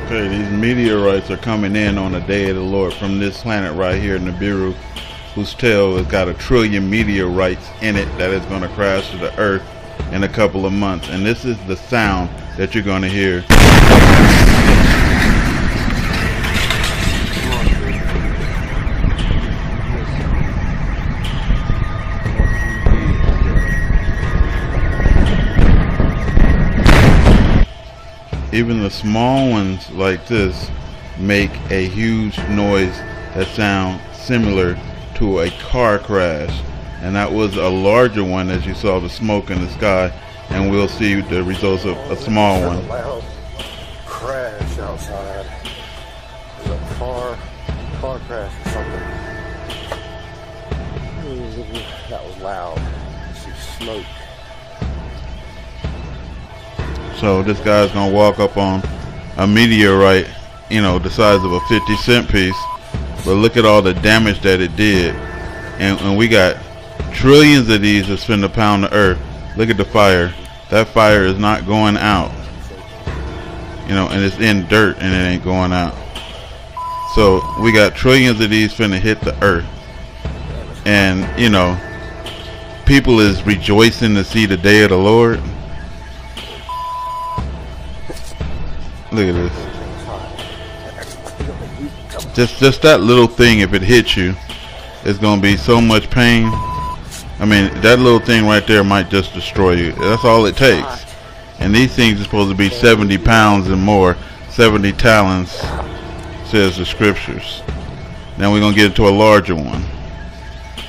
Okay, these meteorites are coming in on the day of the Lord from this planet right here, Nibiru, whose tail has got 1 trillion meteorites in it that is going to crash to the earth in a couple of months. And this is the sound that you're going to hear. Even the small ones like this make a huge noise that sounds similar to a car crash, and that was a larger one, as you saw the smoke in the sky, and we'll see the results of a small one. A loud crash outside. There's a car crash or something. That was loud. You see smoke. So this guy's gonna walk up on a meteorite, you know, the size of a 50-cent piece, but look at all the damage that it did. And we got trillions of these that's finna pound the earth. Look at the fire. That fire is not going out, you know, and it's in dirt and it ain't going out. So we got trillions of these finna hit the earth, and you know, people is rejoicing to see the day of the Lord. Look at this. Just that little thing, if it hits you, it's gonna be so much pain. I mean, that little thing right there might just destroy you. That's all it takes. And these things are supposed to be 70 pounds and more, 70 talents, says the scriptures. Now we're gonna get into a larger one.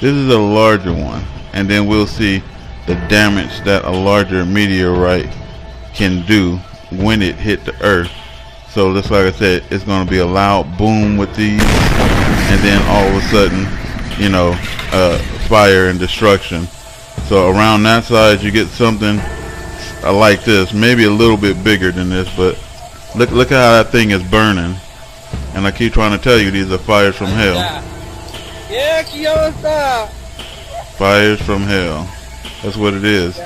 This is a larger one, and then we'll see the damage that a larger meteorite can do when it hit the earth. So just like I said, it's going to be a loud boom with these, and then all of a sudden, you know, fire and destruction. So around that size you get something like this, maybe a little bit bigger than this, but look at how that thing is burning. And I keep trying to tell you, these are fires from hell. Fires from hell. That's what it is.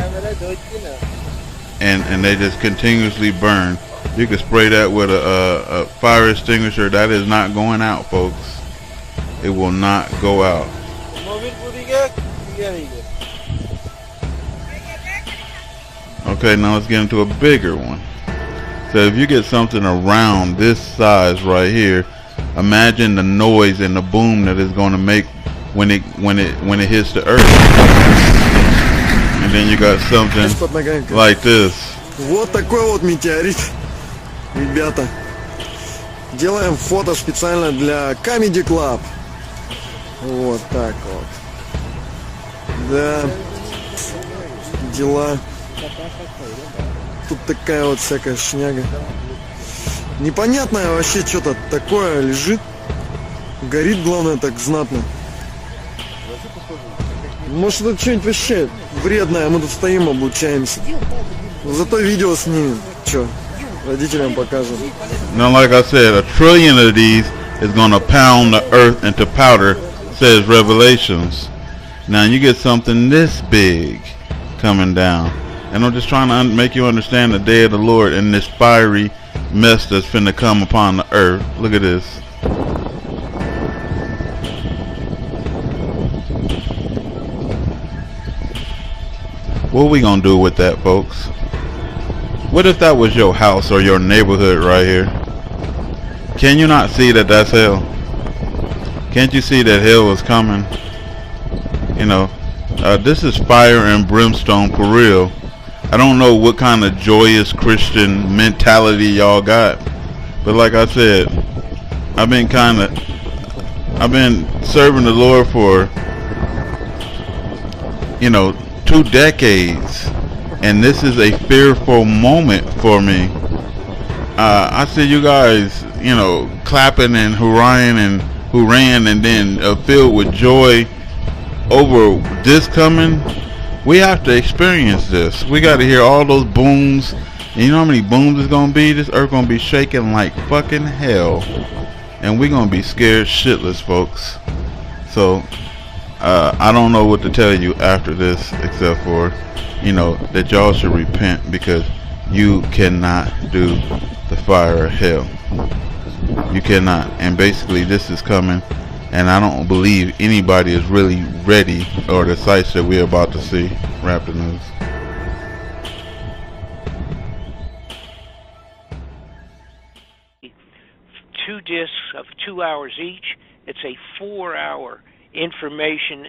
And they just continuously burn. You can spray that with a fire extinguisher. That is not going out, folks. It will not go out. Okay, now let's get into a bigger one. So if you get something around this size right here, imagine the noise and the boom that it's going to make when it hits the earth. And then you got something like this. Вот такой вот метеорит, ребята. Делаем фото специально для Comedy Club. Вот так вот. Да. Дела. Тут такая вот всякая шняга. Непонятное вообще что-то такое лежит. Горит, главное, так знатно. Может, это что-нибудь вообще вредное, мы тут стоим, облучаемся. Зато видео снимем. Че, родителям покажем. Now, like I said, 1 trillion of these is going to pound the earth into powder, says Revelations. Now, you get something this big coming down. And I'm just trying to make you understand the day of the Lord and this fiery mess that's finna come upon the earth. Look at this. What are we gonna do with that, folks? What if that was your house or your neighborhood right here? Can you not see that that's hell? Can't you see that hell is coming? You know, this is fire and brimstone for real. I don't know what kind of joyous Christian mentality y'all got, but like I said, I've been serving the Lord for, you know, 2 decades, and this is a fearful moment for me. I see you guys, you know, clapping and hurrahing and then filled with joy over this coming. We have to experience this. We got to hear all those booms. And you know how many booms it's gonna be? This earth gonna be shaking like fucking hell, and we're gonna be scared shitless, folks. So I don't know what to tell you after this, except for, you know, that y'all should repent, because you cannot do the fire of hell. You cannot. And basically this is coming, and I don't believe anybody is really ready, or the sites that we're about to see. Raptor News. Two discs of 2 hours each. It's a 4-hour information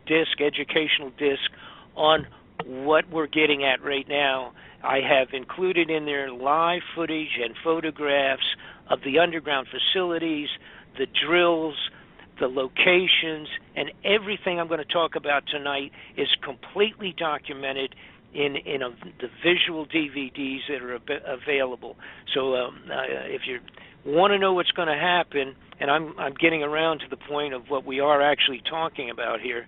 disc, educational disc on what we're getting at right now. I have included in there live footage and photographs of the underground facilities, the drills, the locations, and everything I'm going to talk about tonight is completely documented in the visual DVDs that are available. So if you want to know what's going to happen, and I'm getting around to the point of what we are actually talking about here,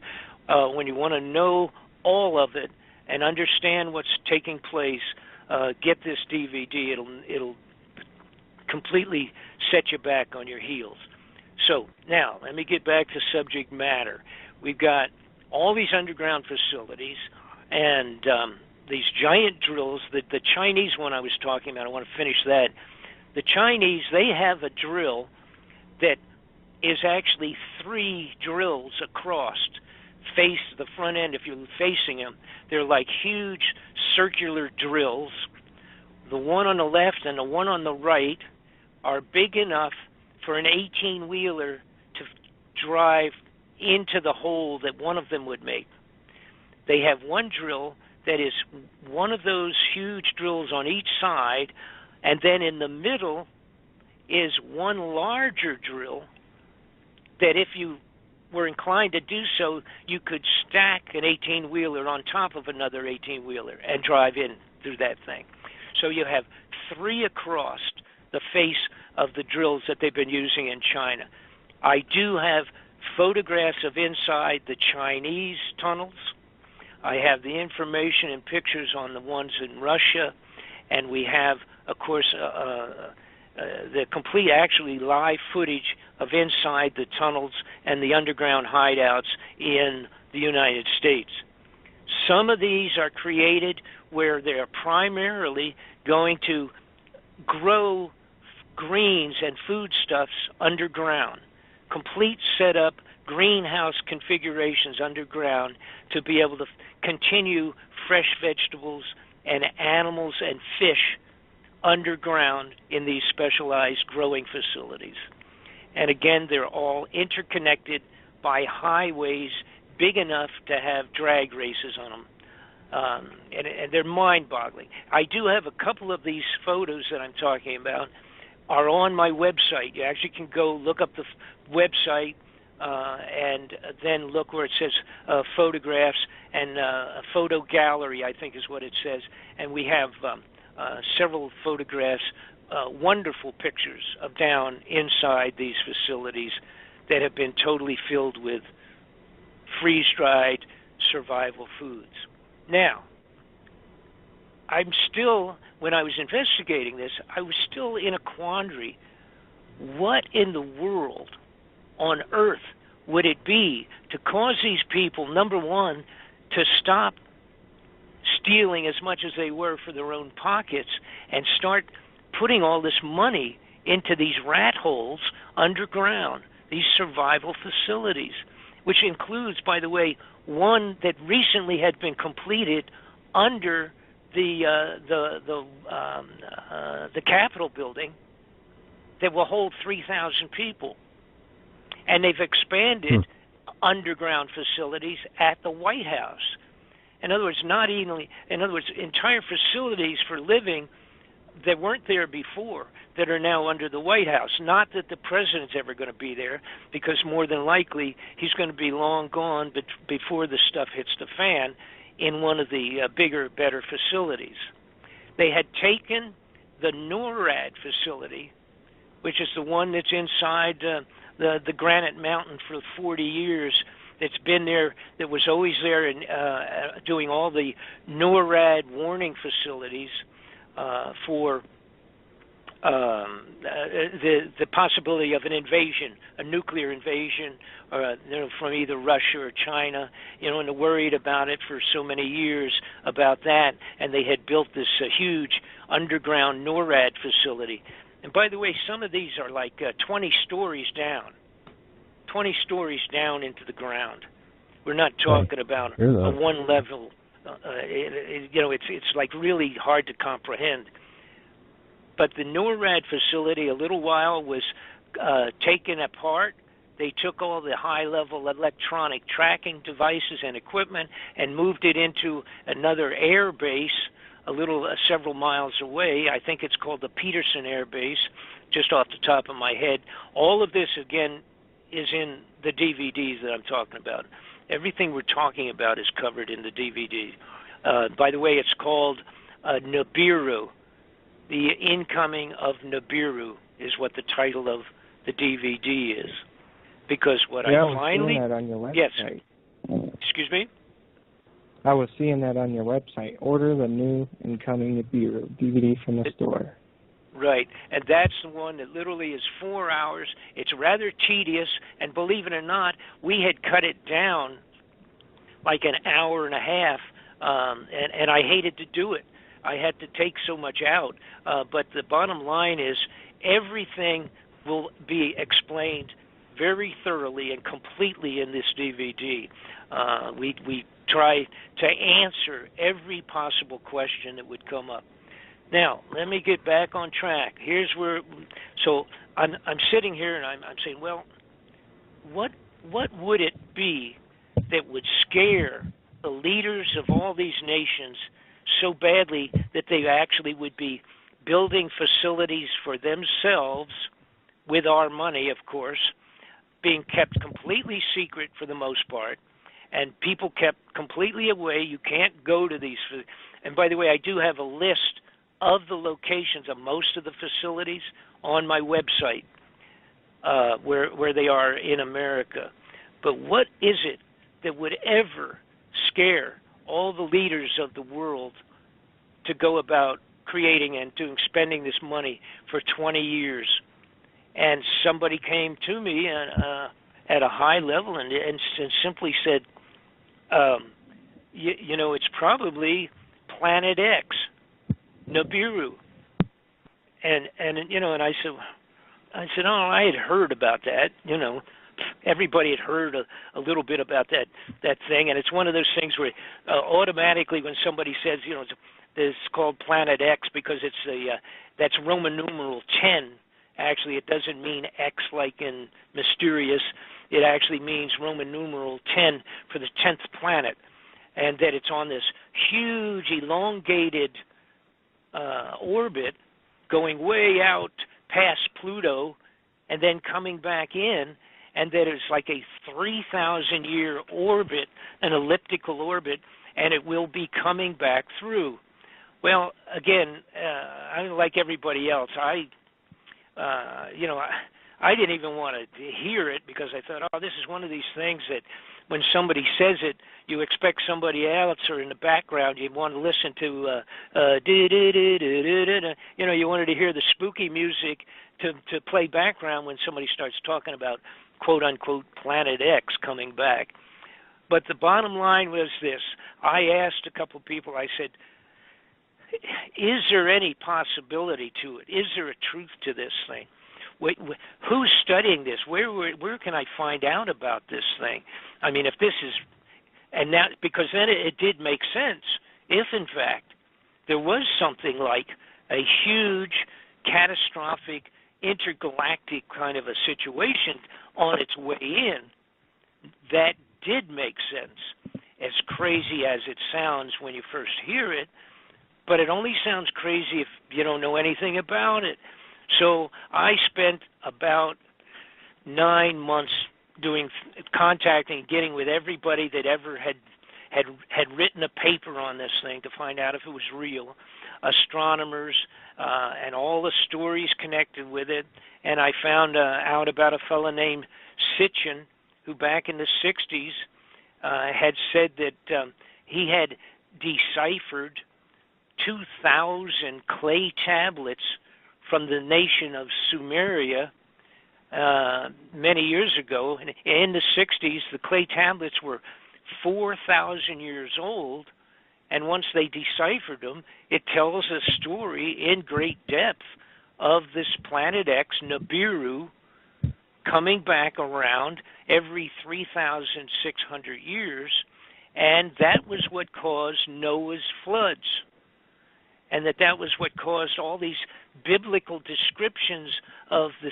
when you want to know all of it and understand what's taking place, get this DVD. It'll completely set you back on your heels. So now let me get back to subject matter. We've got all these underground facilities and these giant drills. The Chinese one I was talking about, I want to finish that. The Chinese, they have a drill that is actually 3 drills across, face the front end. If you're facing them, they're like huge circular drills. The one on the left and the one on the right are big enough for an 18-wheeler to drive into the hole that one of them would make. They have one drill that is one of those huge drills on each side, and then in the middle is one larger drill that if you were inclined to do so, you could stack an 18-wheeler on top of another 18-wheeler and drive in through that thing. So you have 3 across the face of the drills that they've been using in China. I do have photographs of inside the Chinese tunnels. I have the information and pictures on the ones in Russia, and we have, of course, the complete, actually live footage of inside the tunnels and the underground hideouts in the United States. Some of these are created where they're primarily going to grow greens and foodstuffs underground, complete setup, greenhouse configurations underground to be able to continue fresh vegetables and animals and fish underground in these specialized growing facilities. And again, they're all interconnected by highways big enough to have drag races on them. And they're mind-boggling. I do have a couple of these photos that I'm talking about are on my website. You actually can go look up the website and then look where it says photographs and a photo gallery, I think is what it says. And we have several photographs, wonderful pictures of down inside these facilities that have been totally filled with freeze-dried survival foods. Now, I'm still, when I was investigating this, I was still in a quandary. What in the world on earth would it be to cause these people, number one, to stop stealing as much as they were for their own pockets and start putting all this money into these rat holes underground, these survival facilities, which includes, by the way, one that recently had been completed under the Capitol building that will hold 3,000 people, and they've expanded underground facilities at the White House. In other words, entire facilities for living that weren't there before that are now under the White House. Not that the president's ever going to be there, because more than likely he's going to be long gone before the stuff hits the fan in one of the bigger, better facilities. They had taken the NORAD facility, which is the one that's inside the Granite Mountain for 40 years. It's been there, that was always there and doing all the NORAD warning facilities for the possibility of an invasion, a nuclear invasion, from either Russia or China, and they worried about it for so many years about that, and they had built this huge underground NORAD facility. And by the way, some of these are like 20 stories down into the ground. We're not talking about a one level. It's like really hard to comprehend. But the NORAD facility, a little while, was taken apart. They took all the high-level electronic tracking devices and equipment and moved it into another air base, several miles away. I think it's called the Peterson Air Base, just off the top of my head. All of this, again, is in the DVDs that I'm talking about. Everything we're talking about is covered in the DVD. By the way, it's called Nibiru. The Incoming of Nibiru is what the title of the DVD is. Because what I finally... I was seeing that on your website. Yes. Excuse me? I was seeing that on your website. Order the new Incoming Nibiru DVD from the store. Right, and that's the one that literally is 4 hours. It's rather tedious, and believe it or not, we had cut it down like an hour and a half, and I hated to do it. I had to take so much out, but the bottom line is everything will be explained very thoroughly and completely in this DVD. We try to answer every possible question that would come up. Now, let me get back on track. Here's where, so I'm sitting here and I'm saying, well, what would it be that would scare the leaders of all these nations so badly that they actually would be building facilities for themselves with our money, of course, being kept completely secret for the most part, and people kept completely away. You can't go to these. And by the way, I do have a list of the locations of most of the facilities on my website where they are in America. But what is it that would ever scare all the leaders of the world to go about creating and spending this money for 20 years? And somebody came to me at a high level and simply said, it's probably Planet X, Nibiru. And I said, oh, I had heard about that, Everybody had heard a little bit about that thing, and it's one of those things where automatically when somebody says, it's called Planet X because that's Roman numeral 10. Actually, it doesn't mean X like in mysterious. It actually means Roman numeral 10 for the 10th planet, and that it's on this huge, elongated orbit going way out past Pluto and then coming back in, and that it's like a 3,000-year orbit, an elliptical orbit, and it will be coming back through. Well, again, I'm like everybody else. I didn't even want to hear it because I thought, this is one of these things that when somebody says it, you expect somebody else or in the background you want to listen to, you wanted to hear the spooky music to play background when somebody starts talking about quote-unquote Planet X coming back. But the bottom line was this. I asked a couple people, I said, is there any possibility to it? Is there a truth to this thing? Who's studying this? Where can I find out about this thing? I mean, if this is, and now, because then it did make sense. If, in fact, there was something like a huge, catastrophic, intergalactic kind of a situation on its way in, that did make sense. As crazy as it sounds when you first hear it, but it only sounds crazy if you don't know anything about it. So I spent about 9 months contacting, getting with everybody that ever had written a paper on this thing to find out if it was real, astronomers, and all the stories connected with it. And I found out about a fellow named Sitchin, who back in the 60s had said that he had deciphered 2,000 clay tablets from the nation of Sumeria many years ago. In the 60s, the clay tablets were 4,000 years old, and once they deciphered them, it tells a story in great depth of this planet X, Nibiru, coming back around every 3,600 years, and that was what caused Noah's floods, and that was what caused all these biblical descriptions of the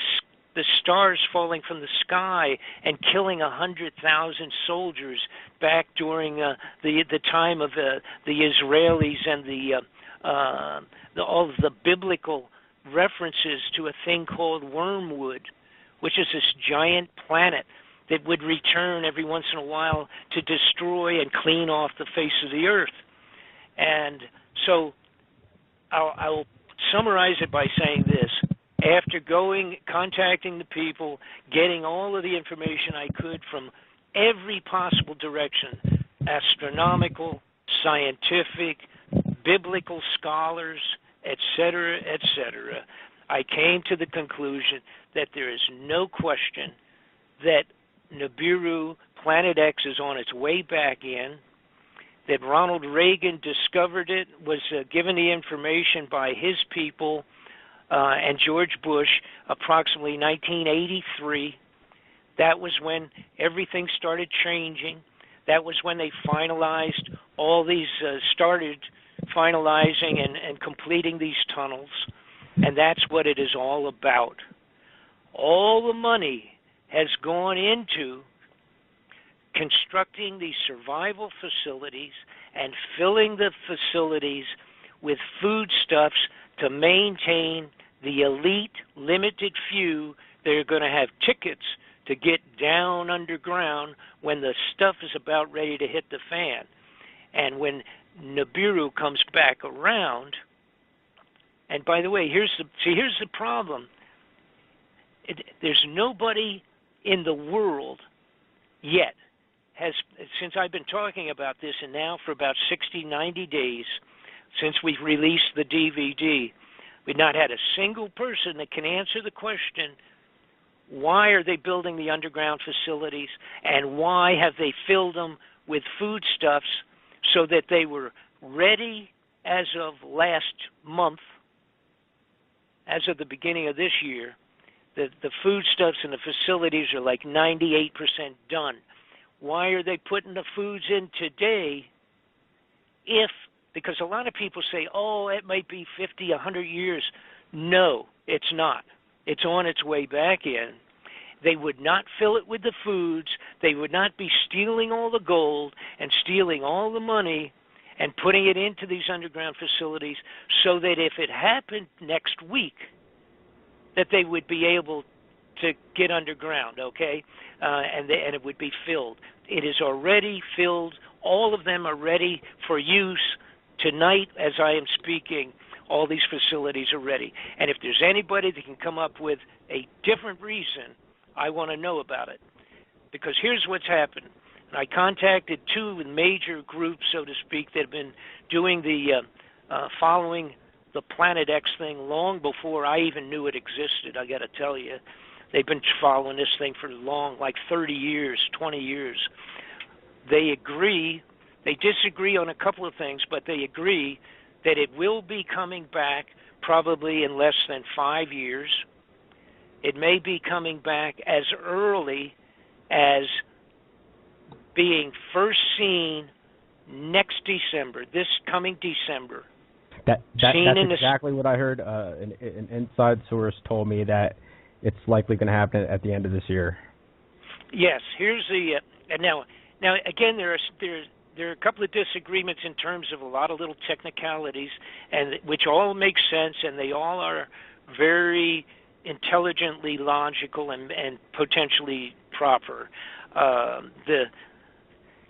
stars falling from the sky and killing 100,000 soldiers back during the time of the Israelis, and all of the biblical references to a thing called wormwood, which is this giant planet that would return every once in a while to destroy and clean off the face of the earth. And so I'll summarize it by saying this. After contacting the people, getting all of the information I could from every possible direction, astronomical, scientific, biblical scholars, etc., etc., I came to the conclusion that there is no question that Nibiru, Planet X, is on its way back in, that Ronald Reagan discovered it, was given the information by his people, and George Bush, approximately 1983. That was when everything started changing. That was when they finalized all these, started finalizing and completing these tunnels. And that's what it is all about. All the money has gone into constructing these survival facilities and filling the facilities with foodstuffs to maintain the elite, limited few that are going to have tickets to get down underground when the stuff is about ready to hit the fan. And when Nibiru comes back around, and by the way, here's the problem. There's nobody in the world yet since I've been talking about this, and now for about 60, 90 days since we've released the DVD, we've not had a single person that can answer the question, why are they building the underground facilities, and why have they filled them with foodstuffs so that they were ready as of last month, as of the beginning of this year. The foodstuffs and the facilities are like 98% done. Why are they putting the foods in today because a lot of people say, oh, it might be 50, 100 years. No, it's not. It's on its way back in. They would not fill it with the foods. They would not be stealing all the gold and stealing all the money and putting it into these underground facilities so that if it happened next week, that they would be able to get underground, okay? And it would be filled. It is already filled. All of them are ready for use. Tonight, as I am speaking, all these facilities are ready. And if there's anybody that can come up with a different reason, I want to know about it. Because here's what's happened. And I contacted two major groups, so to speak, that have been doing the following the Planet X thing long before I even knew it existed, I got to tell you. They've been following this thing for long, like 30 years, 20 years. They agree, they disagree on a couple of things, but they agree that it will be coming back probably in less than 5 years. It may be coming back as early as being first seen next December, this coming December. That's exactly what I heard. An inside source told me that it's likely going to happen at the end of this year. Yes, here's the and now again there are a couple of disagreements in terms of a lot of little technicalities, and which all make sense, and they all are very intelligently logical and potentially proper. The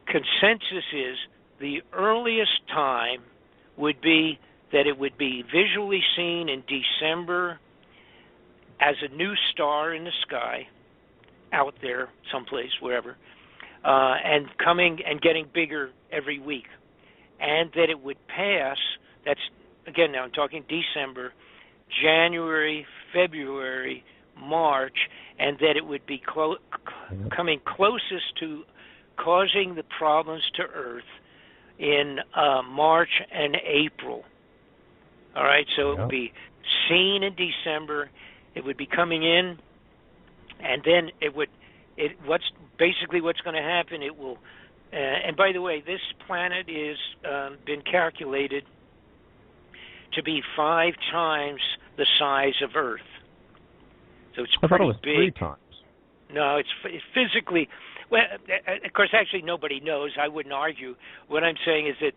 consensus is the earliest time would be that it would be visually seen in December as a new star in the sky, out there, someplace, wherever, and coming and getting bigger every week. And that it would pass, that's, again, now I'm talking December, January, February, March, and that it would be coming closest to causing the problems to Earth in March and April. All right, so it would be seen in December. It would be coming in, and then what's going to happen? It will. And by the way, this planet is been calculated to be 5 times the size of Earth. So it's I pretty thought it was big. 3 times. No, it's physically. Well, of course, actually, nobody knows. I wouldn't argue. What I'm saying is that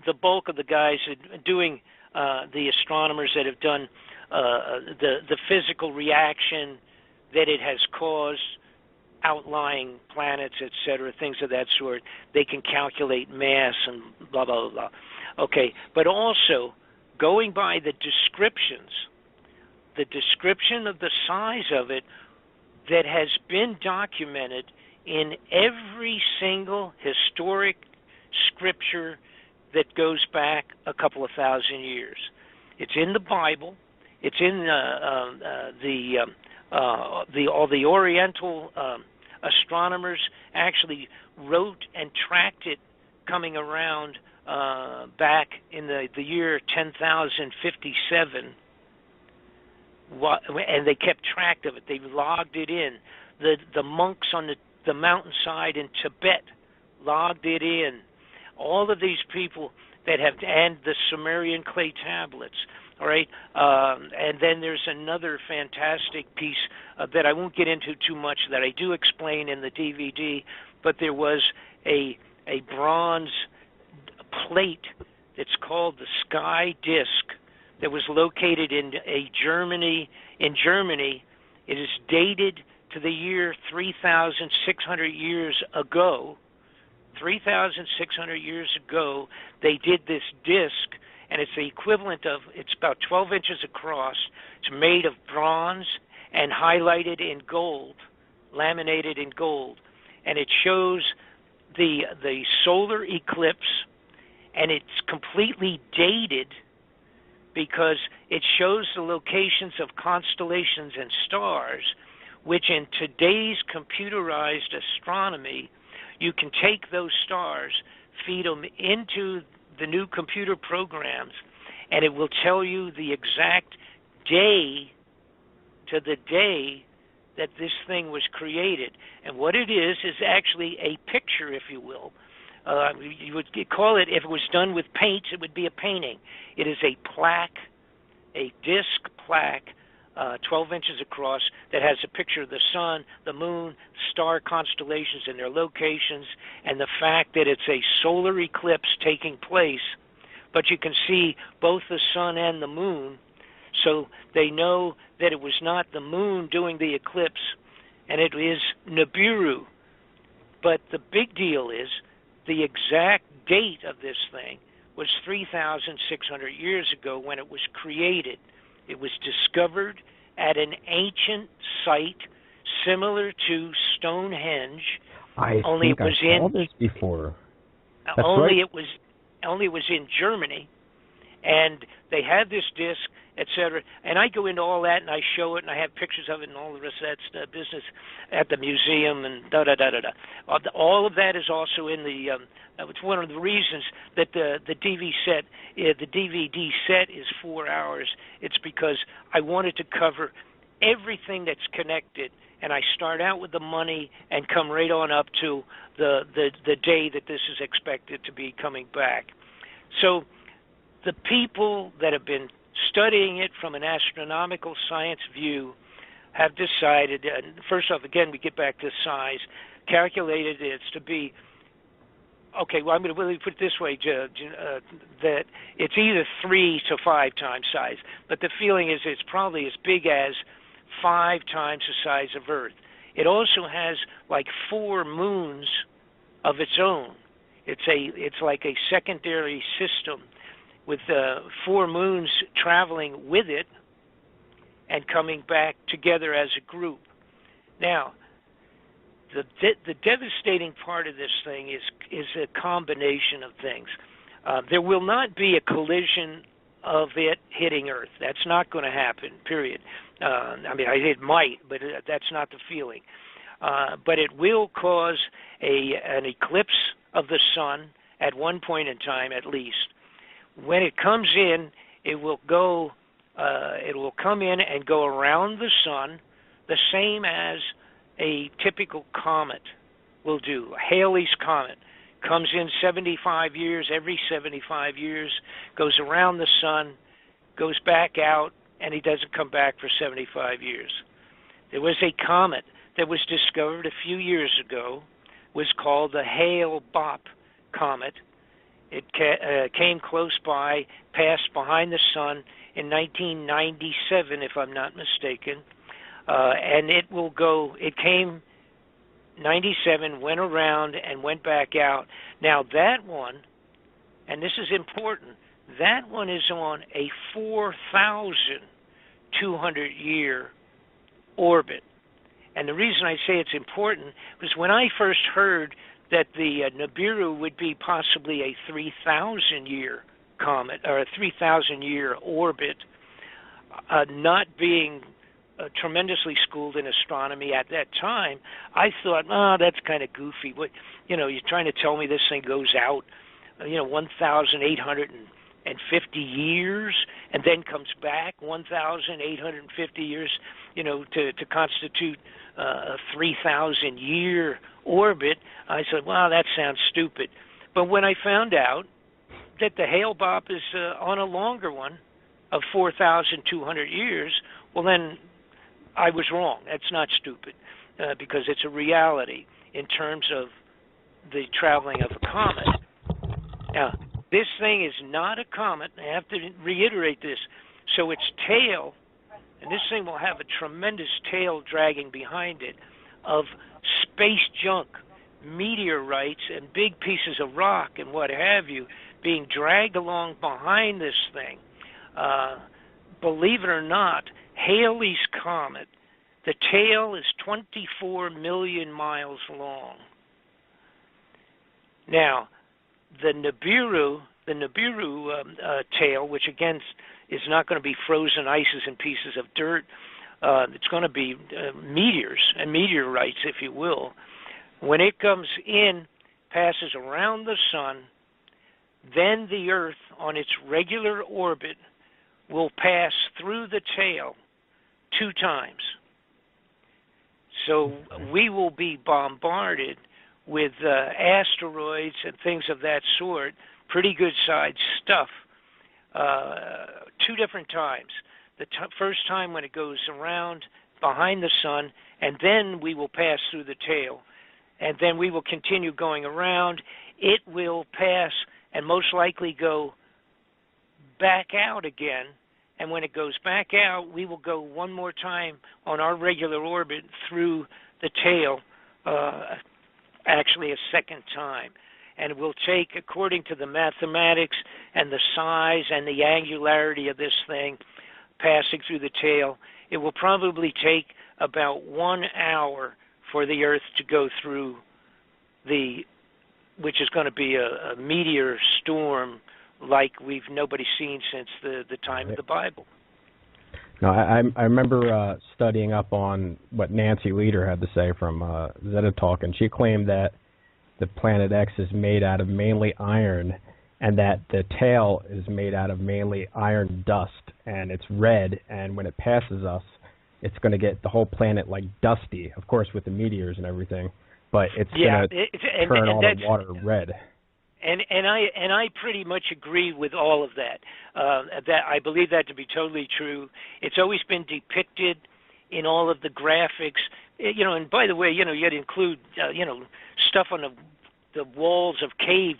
the bulk of the guys doing the astronomers that have done the physical reaction that it has caused, outlying planets, etc., things of that sort, they can calculate mass and blah, blah, blah. Okay, but also, going by the description of the size of it that has been documented in every single historic scripture that goes back a couple of thousand years. It's in the Bible. It's in all the Oriental astronomers actually wrote and tracked it coming around back in the year 10,057. And they kept track of it. They logged it in. The monks on the mountainside in Tibet logged it in. All of these people that have, and the Sumerian clay tablets, all right? And then there's another fantastic piece that I won't get into too much that I do explain in the DVD, but there was a bronze plate that's called the Sky Disk that was located in Germany. In Germany, it is dated to the year 3,600 years ago. 3,600 years ago, they did this disc, and it's the equivalent of, it's about 12 inches across. It's made of bronze and highlighted in gold, laminated in gold. And it shows the solar eclipse, and it's completely dated because it shows the locations of constellations and stars, which in today's computerized astronomy, you can take those stars, feed them into the new computer programs, and it will tell you the exact day to the day that this thing was created. And what it is actually a picture, if you will. You would call it, if it was done with paints, it would be a painting. It is a plaque, a disc plaque, 12 inches across, that has a picture of the sun, the moon, star constellations and their locations, and the fact that it's a solar eclipse taking place, but you can see both the sun and the moon, so they know that it was not the moon doing the eclipse, and it is Nibiru. But the big deal is the exact date of this thing was 3,600 years ago when it was created. It was discovered at an ancient site similar to Stonehenge. I saw this before. Only it was in Germany, and they had this disc, etc. And I go into all that, and I show it, and I have pictures of it, and all the rest of that business at the museum, and da-da-da-da-da. All of that is also in the, it's one of the reasons that the DVD set is 4 hours. It's because I wanted to cover everything that's connected, and I start out with the money and come right on up to the day that this is expected to be coming back. So the people that have been studying it from an astronomical science view have decided, first off, again, we get back to size, calculated it's to be, okay, well, I'm going to really put it this way, that it's either 3 to 5 times size, but the feeling is it's probably as big as 5 times the size of Earth. It also has like 4 moons of its own. It's like a secondary system with 4 moons traveling with it and coming back together as a group. Now, the devastating part of this thing is a combination of things. There will not be a collision of it hitting Earth. That's not going to happen, period. I mean, it might, but that's not the feeling. But it will cause an eclipse of the sun at one point in time, at least. When it comes in, it will come in and go around the sun, the same as a typical comet will do. Halley's Comet comes in every 75 years, goes around the sun, goes back out, and he doesn't come back for 75 years. There was a comet that was discovered a few years ago, was called the Hale-Bopp comet. It came close by, passed behind the sun in 1997, if I'm not mistaken, and it came 97, went around and went back out. Now that one, and this is important, that one is on a 4,200-year orbit. And the reason I say it's important was when I first heard that the Nibiru would be possibly a 3,000-year comet, or a 3,000-year orbit, not being tremendously schooled in astronomy at that time, I thought, that's kind of goofy. What, you're trying to tell me this thing goes out, 1,850 years and then comes back 1,850 years, to constitute a 3,000-year orbit. I said, that sounds stupid. But when I found out that the Hale-Bopp is on a longer one of 4,200 years, well, then I was wrong. That's not stupid, because it's a reality in terms of the traveling of a comet. Now, this thing is not a comet. I have to reiterate this. So its tail, and this thing will have a tremendous tail dragging behind it, of space junk, meteorites, and big pieces of rock and what have you being dragged along behind this thing. Believe it or not, Halley's Comet, the tail is 24 million miles long. Now, the Nibiru tail, which again is not going to be frozen ices and pieces of dirt, it's going to be meteors and meteorites, if you will. When it comes in, passes around the sun, then the Earth on its regular orbit will pass through the tail 2 times. So we will be bombarded with asteroids and things of that sort, pretty good-sized stuff, 2 different times. The first time when it goes around behind the sun, and then we will pass through the tail. And then we will continue going around. It will pass and most likely go back out again. And when it goes back out, we will go one more time on our regular orbit through the tail, actually a second time. And it will take, according to the mathematics and the size and the angularity of this thing passing through the tail, it will probably take about 1 hour for the Earth to go through which is going to be a meteor storm like nobody's seen since the time of the Bible. No, I remember studying up on what Nancy Leader had to say from Zeta Talk, and she claimed that the planet X is made out of mainly iron, and that the tail is made out of mainly iron dust, and it's red, and when it passes us, it's going to get the whole planet like dusty, of course, with the meteors and everything, but it's going to turn all the water red. And I pretty much agree with all of that. That I believe that to be totally true. It's always been depicted in all of the graphics. And by the way, you'd include stuff on the walls of cave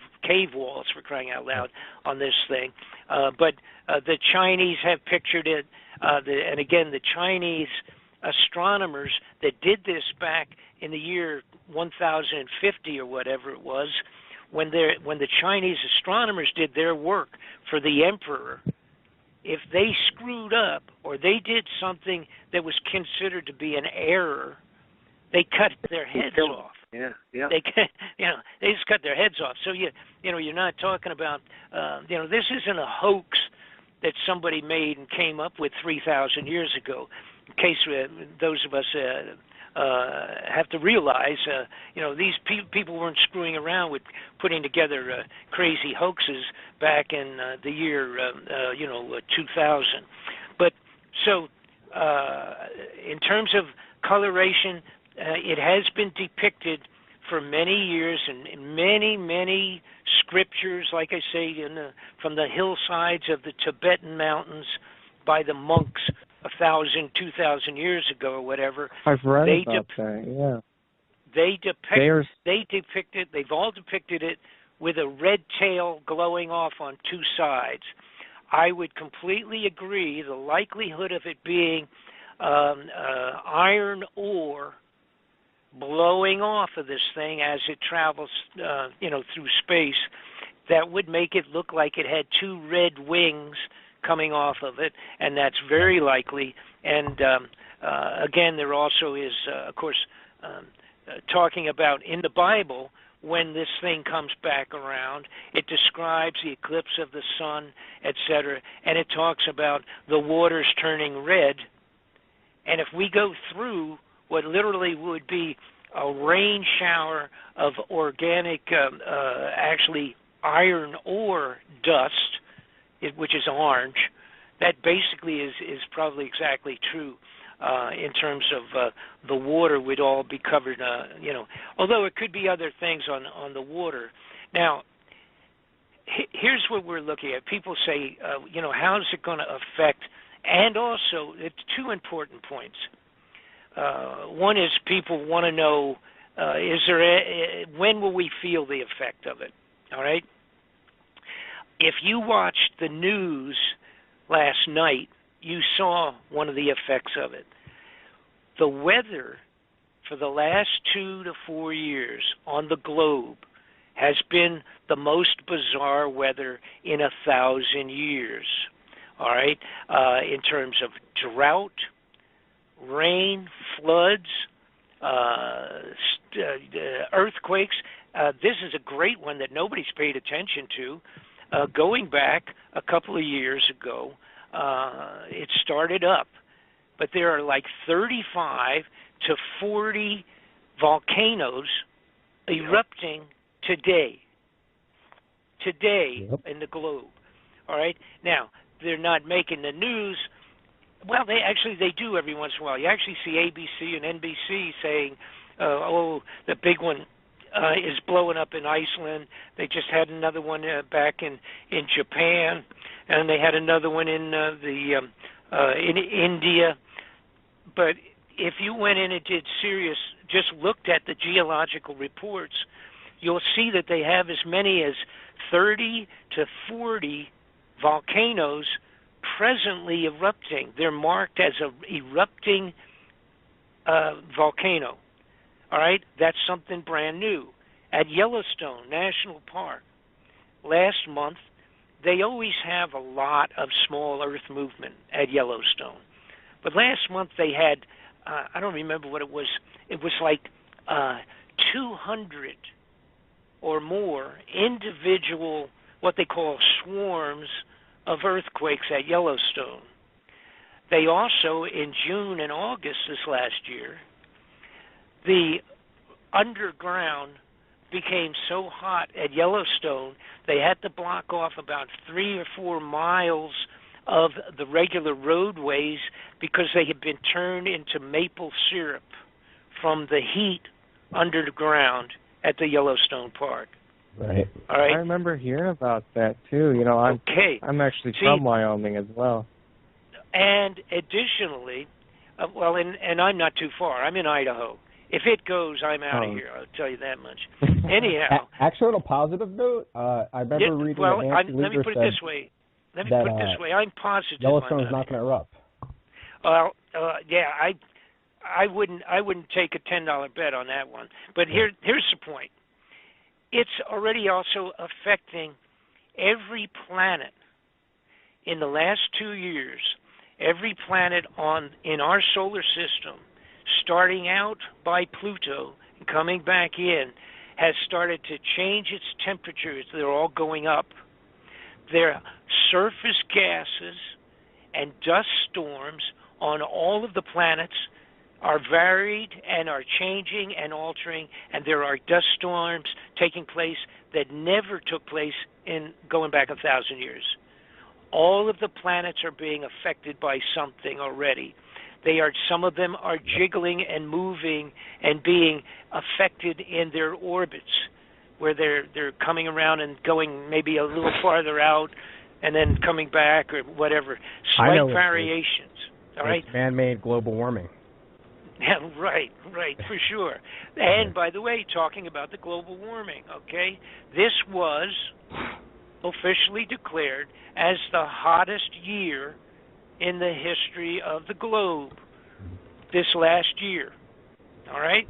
walls, for crying out loud, on this thing. But the Chinese have pictured it, and again, the Chinese astronomers that did this back in the year 1050 or whatever it was, when the Chinese astronomers did their work for the emperor, if they screwed up or they did something that was considered to be an error, they cut their heads off. Yeah. They just cut their heads off. So you're not talking about this isn't a hoax that somebody made and came up with 3,000 years ago. In case those of us have to realize, these people weren't screwing around with putting together crazy hoaxes back in the year, 2000. But so, in terms of coloration, it has been depicted for many years in many, many scriptures, like I say, from the hillsides of the Tibetan mountains by the monks 1,000, 2,000 years ago or whatever. I've read about that, yeah. They've all depicted it with a red tail glowing off on two sides. I would completely agree the likelihood of it being iron ore blowing off of this thing as it travels, through space, that would make it look like it had two red wings coming off of it, and that's very likely. And again, there also is, of course, talking about in the Bible, when this thing comes back around, it describes the eclipse of the sun, etc., and it talks about the waters turning red. And if we go through what literally would be a rain shower of organic, actually iron ore dust, which is orange, that basically is probably exactly true in terms of the water would all be covered, although it could be other things on the water. Now, here's what we're looking at. People say, how is it going to affect? And also, it's two important points. One is people want to know, when will we feel the effect of it? All right? If you watched the news last night, you saw one of the effects of it. The weather for the last 2 to 4 years on the globe has been the most bizarre weather in 1,000 years. All right? In terms of drought, rain, floods, earthquakes. This is a great one that nobody's paid attention to. Going back a couple of years ago, it started up, but there are like 35 to 40 volcanoes erupting today in the globe. All right? Now, they're not making the news. Well, they do every once in a while. You actually see ABC and NBC saying, the big one is blowing up in Iceland. They just had another one back in Japan, and they had another one in in India. But if you went in and just looked at the geological reports, you'll see that they have as many as 30 to 40 volcanoes presently erupting. They're marked as an erupting volcano. All right? That's something brand new. At Yellowstone National Park, last month, they always have a lot of small earth movement at Yellowstone. But last month they had, I don't remember what it was like 200 or more individual, what they call swarms of earthquakes at Yellowstone. They also, in June and August this last year, the underground became so hot at Yellowstone, they had to block off about 3 or 4 miles of the regular roadways because they had been turned into maple syrup from the heat underground at the Yellowstone Park. Right. All right. I remember hearing about that too. I'm actually from Wyoming as well. And additionally, and I'm not too far. I'm in Idaho. If it goes, I'm out of here. I'll tell you that much. Anyhow. Actually, on a positive note, I remember reading that Nancy let me put it this way. I'm positive. Yellowstone's not going to erupt. Well, I wouldn't take a $10 bet on that one. But here's the point. It's already also affecting every planet in the last 2 years. Every planet in our solar system, starting out by Pluto and coming back in, has started to change its temperatures. They're all going up. Their surface gases and dust storms on all of the planets are varied and are changing and altering, and there are dust storms taking place that never took place in going back 1,000 years. All of the planets are being affected by something already. Some of them are jiggling and moving and being affected in their orbits, where they're coming around and going maybe a little farther out and then coming back or whatever. Slight variations. All right. It's man-made global warming. Right, for sure. And by the way, talking about the global warming, okay, this was officially declared as the hottest year in the history of the globe this last year. All right?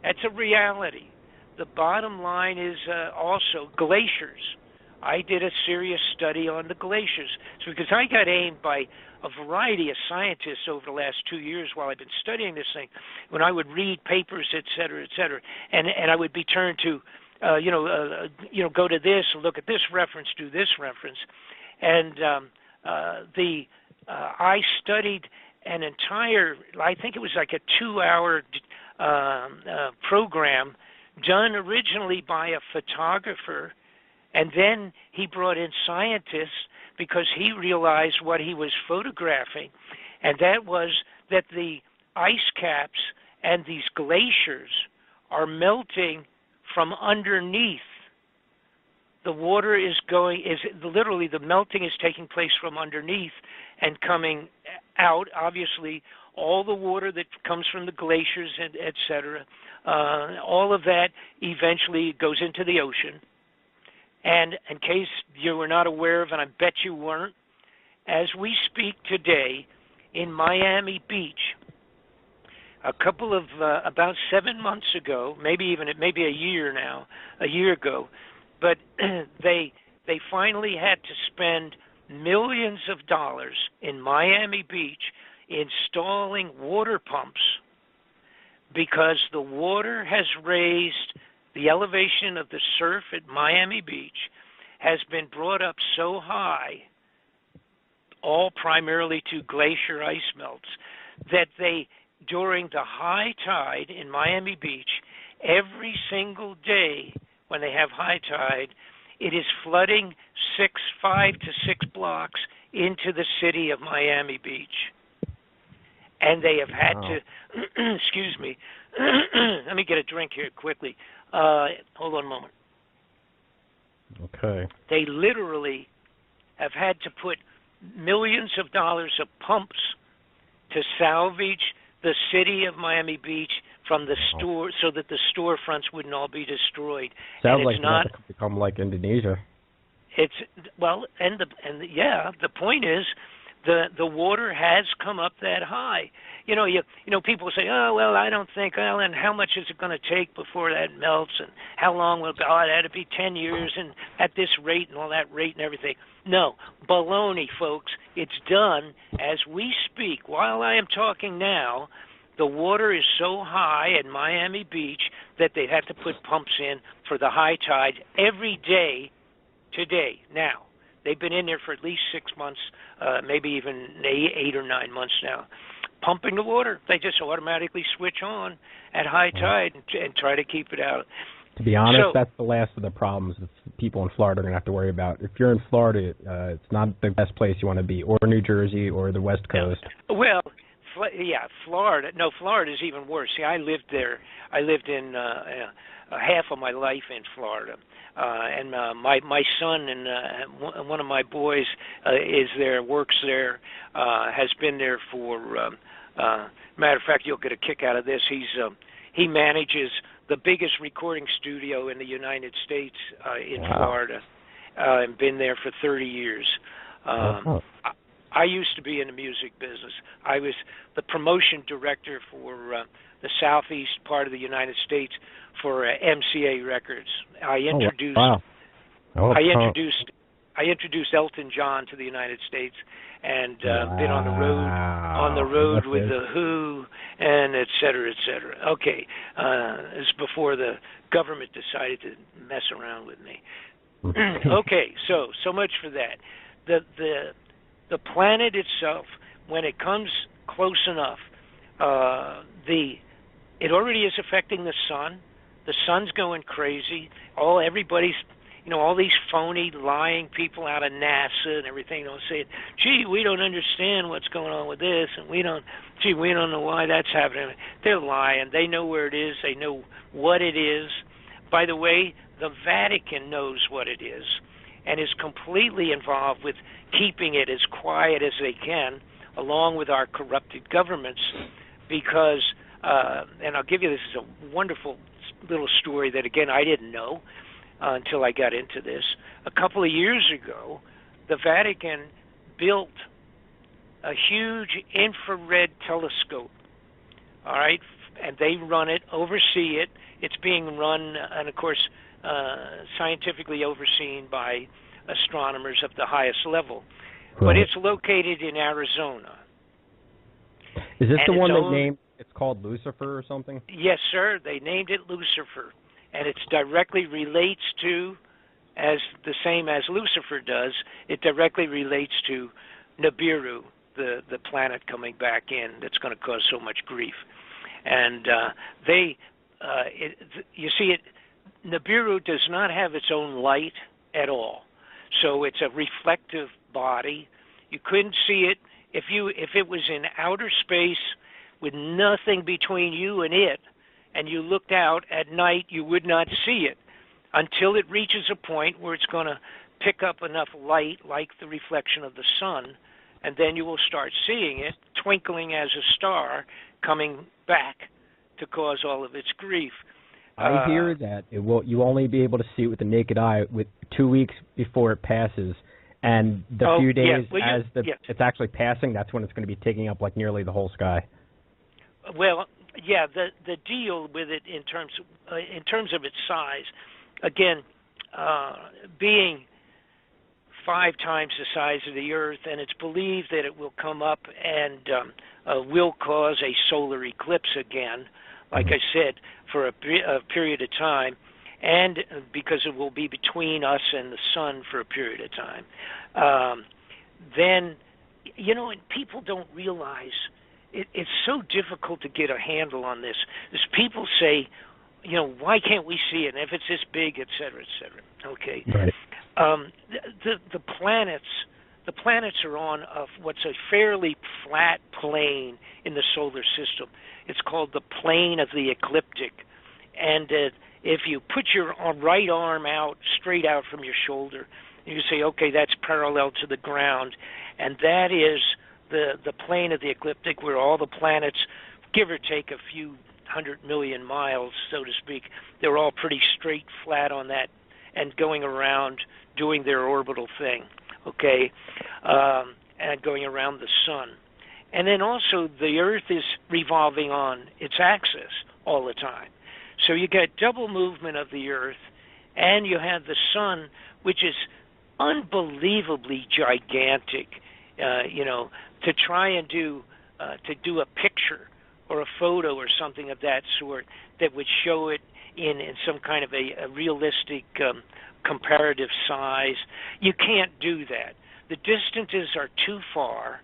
That's a reality. The bottom line is also glaciers. I did a serious study on the glaciers. So because I got aimed by a variety of scientists over the last 2 years while I've been studying this thing, when I would read papers, et cetera, and I would be turned to, go to this, look at this reference, do this reference, and I studied an entire, I think it was like a 2-hour program done originally by a photographer, and then he brought in scientists because he realized what he was photographing, and that was that the ice caps and these glaciers are melting from underneath. The water literally the melting is taking place from underneath and coming out. Obviously, all the water that comes from the glaciers, and et cetera, all of that eventually goes into the ocean. And in case you were not aware of, and I bet you weren't, as we speak today in Miami Beach, a couple of about 7 months ago, maybe a year ago, but they finally had to spend millions of dollars in Miami Beach installing water pumps because the water has raised the elevation of the surf at Miami Beach has been brought up so high, all primarily to glacier ice melts, that during the high tide in Miami Beach, every single day when they have high tide, it is flooding 5 to 6 blocks into the city of Miami Beach. And they have had to, excuse me, let me get a drink here quickly. Hold on a moment. Okay. They literally have had to put millions of dollars of pumps to salvage the city of Miami Beach from the store, so that the storefronts wouldn't all be destroyed. Sounds like it's not become like Indonesia. It's the point is the water has come up that high. You know, people say, oh, well, I don't think, well, and how much is it going to take before that melts, and how long will it go? Oh, that'd be 10 years, and at this rate, and all that rate and everything. No, baloney, folks. It's done as we speak. While I am talking now, the water is so high at Miami Beach that they have to put pumps in for the high tide every day today. Now, they've been in there for at least 6 months, maybe even 8 or 9 months now, pumping the water. They just automatically switch on at high tide and try to keep it out. To be honest, that's the last of the problems that people in Florida are going to have to worry about. If you're in Florida, it's not the best place you want to be, or New Jersey, or the West Coast. Well, yeah, Florida. No, Florida is even worse. See, I lived there. I lived in half of my life in Florida. And my son and one of my boys is there, works there, has been there for. Matter of fact, you'll get a kick out of this. He manages the biggest recording studio in the United States in Florida, and been there for 30 years. I used to be in the music business. I was the promotion director for the southeast part of the United States for MCA Records. I introduced Elton John to the United States, and been on the road with the Who, and et cetera, et cetera. Okay, it's before the government decided to mess around with me. Okay, so much for that. the planet itself, when it comes close enough, it already is affecting the sun. The sun's going crazy. Everybody's, all these phony, lying people out of NASA and everything, they'll say, gee, we don't understand what's going on with this, and we don't know why that's happening. They're lying. They know where it is. They know what it is. By the way, the Vatican knows what it is and is completely involved with keeping it as quiet as they can, along with our corrupted governments, because, and I'll give you, this is a wonderful little story that, again, I didn't know until I got into this. A couple of years ago, the Vatican built a huge infrared telescope, all right, and they run it, oversee it. It's being run, and of course, scientifically overseen by astronomers of the highest level. Right. But it's located in Arizona. Is this the one they named? It's called Lucifer or something? Yes, sir. They named it Lucifer, and it directly relates to, as the same as Lucifer does, it directly relates to Nibiru, the planet coming back in that's going to cause so much grief. And you see, Nibiru does not have its own light at all, so it's a reflective body. You couldn't see it if it was in outer space with nothing between you and it, and you looked out at night, you would not see it until it reaches a point where it's going to pick up enough light, like the reflection of the sun, and then you will start seeing it twinkling as a star coming back to cause all of its grief. I hear that you only be able to see it with the naked eye with 2 weeks before it passes, and the few days it's actually passing, that's when it's going to be taking up like nearly the whole sky. Well, yeah, the deal with it in terms of its size, again, being 5 times the size of the Earth, and it's believed that it will come up and will cause a solar eclipse again, like I said, for a period of time, and because it will be between us and the sun for a period of time. Then, and people don't realize it's so difficult to get a handle on this. As people say, why can't we see it? And if it's this big, et cetera, et cetera. Okay. Right. The planets are on what's a fairly flat plane in the solar system. It's called the plane of the ecliptic. And if you put your right arm out, straight out from your shoulder, you say, okay, that's parallel to the ground, and that is the plane of the ecliptic, where all the planets, give or take a few 100 million miles, so to speak, they're all pretty straight, flat on that, and going around doing their orbital thing, okay, and going around the sun. And then also the Earth is revolving on its axis all the time. So you get double movement of the Earth, and you have the sun, which is unbelievably gigantic, to try and do a picture or a photo or something of that sort that would show it in some kind of a realistic comparative size. You can't do that. The distances are too far.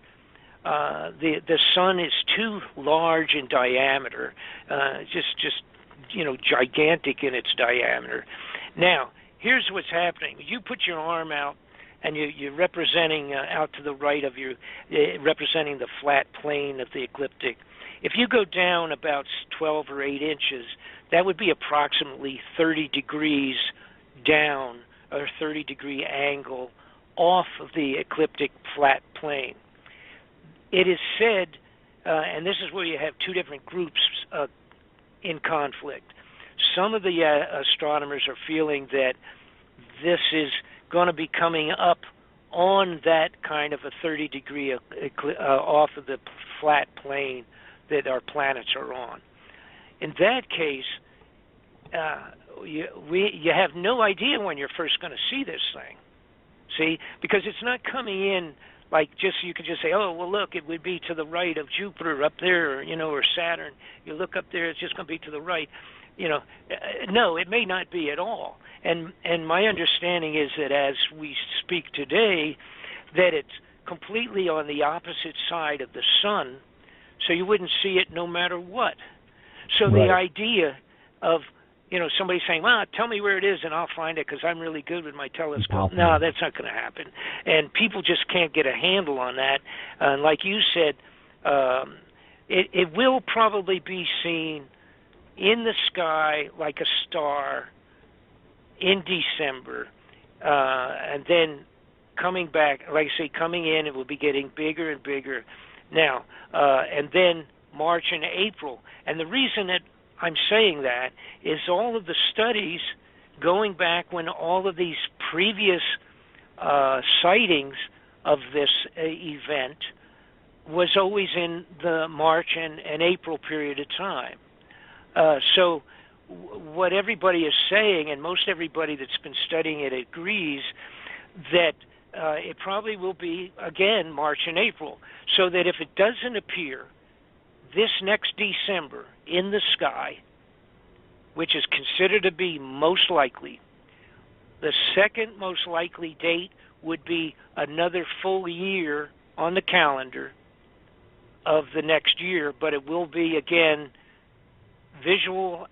The sun is too large in diameter, just gigantic in its diameter. Now, here's what's happening. You put your arm out, and you're representing out to the right of representing the flat plane of the ecliptic. If you go down about 12 or 8 inches, that would be approximately 30 degrees down, or 30-degree angle off of the ecliptic flat plane. It is said, and this is where you have 2 different groups in conflict. Some of the astronomers are feeling that this is going to be coming up on that kind of a 30-degree off of the flat plane that our planets are on. In that case, you have no idea when you're first going to see this thing. See, because it's not coming in like you could just say, oh, well, look, it would be to the right of Jupiter up there, or Saturn. You look up there, it's just going to be to the right. No, it may not be at all. And my understanding is that as we speak today, that it's completely on the opposite side of the sun, so you wouldn't see it no matter what. So the idea of, somebody saying, well, tell me where it is and I'll find it because I'm really good with my telescope. No, that's not going to happen. And people just can't get a handle on that. And like you said, it will probably be seen in the sky like a star in December, and then coming back, like I say, coming in, it will be getting bigger and bigger now, and then March and April. And the reason that I'm saying that is all of the studies going back when all of these previous sightings of this event was always in the March and April period of time. So what everybody is saying, and most everybody that's been studying it agrees, that it probably will be, again, March and April. So that if it doesn't appear this next December in the sky, which is considered to be most likely, the second most likely date would be another full year on the calendar of the next year, but it will be, again, visual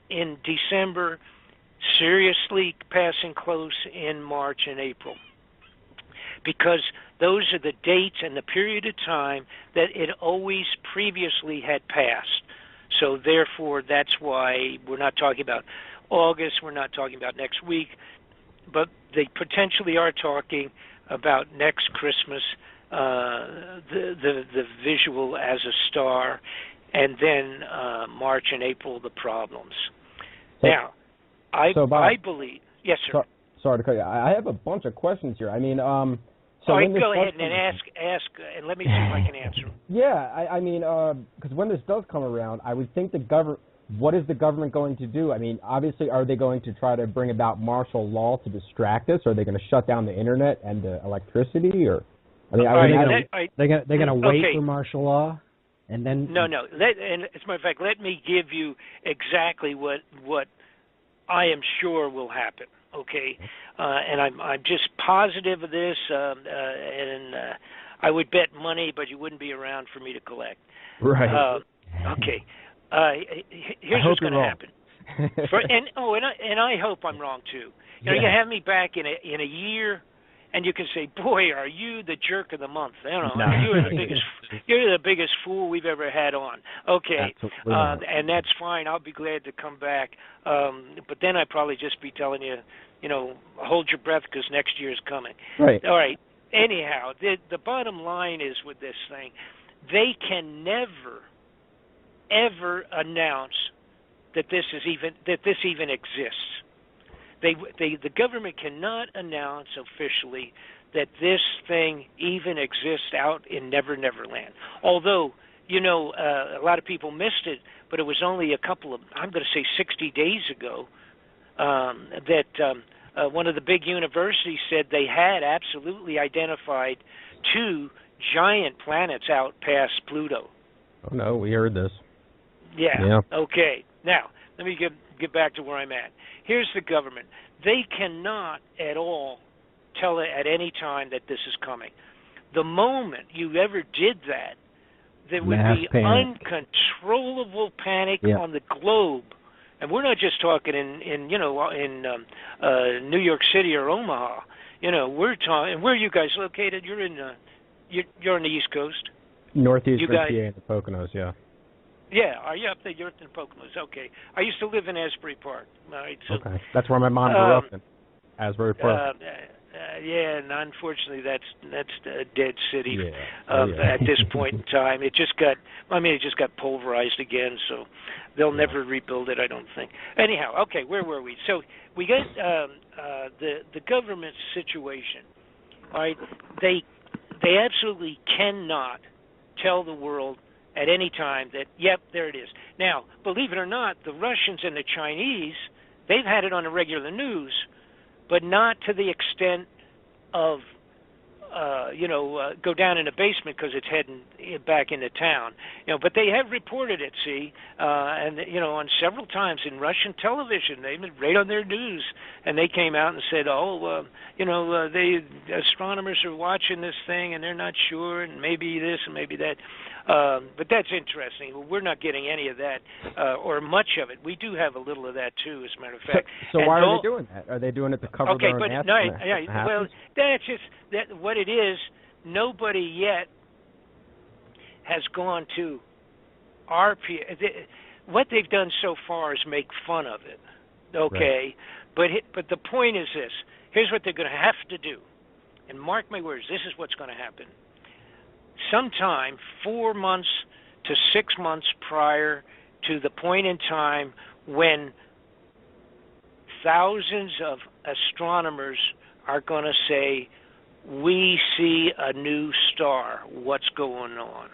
in December, seriously passing close in March and April, because those are the dates and the period of time that it always previously had passed. So therefore, that's why we're not talking about August, we're not talking about next week, but they potentially are talking about next Christmas, the visual as a star, and then March and April, the problems. Now, I believe... Yes, sir. Sorry to cut you. I have a bunch of questions here. I mean, go ahead and ask, and let me see if I can answer them. Yeah, I mean, because when this does come around, I would think what is the government going to do? I mean, obviously, are they going to try to bring about martial law to distract us? Are they going to shut down the internet and the electricity? Or, I mean, they're going to wait for martial law, and then no. And as a matter of fact, let me give you exactly what I am sure will happen. Okay, and I'm just positive of this, and I would bet money, but you wouldn't be around for me to collect. Right. Okay. Here's what's going to happen. And I hope I'm wrong too. You have me back in a year, and you can say, "Boy, are you the jerk of the month?" You're the biggest fool we've ever had on. Okay, and that's fine. I'll be glad to come back. But then I'd probably just be telling you, hold your breath because next year's coming. Right. All right. Anyhow, the bottom line is with this thing, they can never, ever announce that this even exists. The government cannot announce officially that this thing even exists out in Never Never Land. Although, a lot of people missed it, but it was only I'm going to say 60 days ago, that one of the big universities said they had absolutely identified 2 giant planets out past Pluto. Oh, no, we heard this. Yeah. Okay. Now, let me get back to where I'm at. Here's the government. They cannot at all tell it at any time that this is coming. The moment you ever did that, there would be uncontrollable panic on the globe. And we're not just talking in New York City or Omaha. We're talking. Where are you guys located? You're on the East Coast. Northeast PA and the Poconos, yeah. Yeah, are you up there? You're in Poconos. Okay. I used to live in Asbury Park. All right, so, okay. That's where my mom grew up in, Asbury Park. Yeah, and unfortunately, that's a dead city at this point in time. It just got pulverized again, so they'll never rebuild it, I don't think. Anyhow, okay, where were we? So we got the government situation. All right, they absolutely cannot tell the world at any time that, yep, there it is. Now, believe it or not, the Russians and the Chinese, they've had it on the regular news, but not to the extent of go down in the basement because it's heading back into town. But they have reported it, and on several times in Russian television, they've been right on their news, and they came out and said, the astronomers are watching this thing and they're not sure, and maybe this and maybe that. But that's interesting. We're not getting any of that or much of it. We do have a little of that too, as a matter of fact. So why are they doing that? Are they doing it to cover their own ass? Well, that's just what it is. Nobody yet has gone to what they've done so far is make fun of it. Okay, right. But the point is this. Here's what they're going to have to do, and mark my words. This is what's going to happen. Sometime 4 months to 6 months prior to the point in time when thousands of astronomers are going to say, we see a new star. What's going on?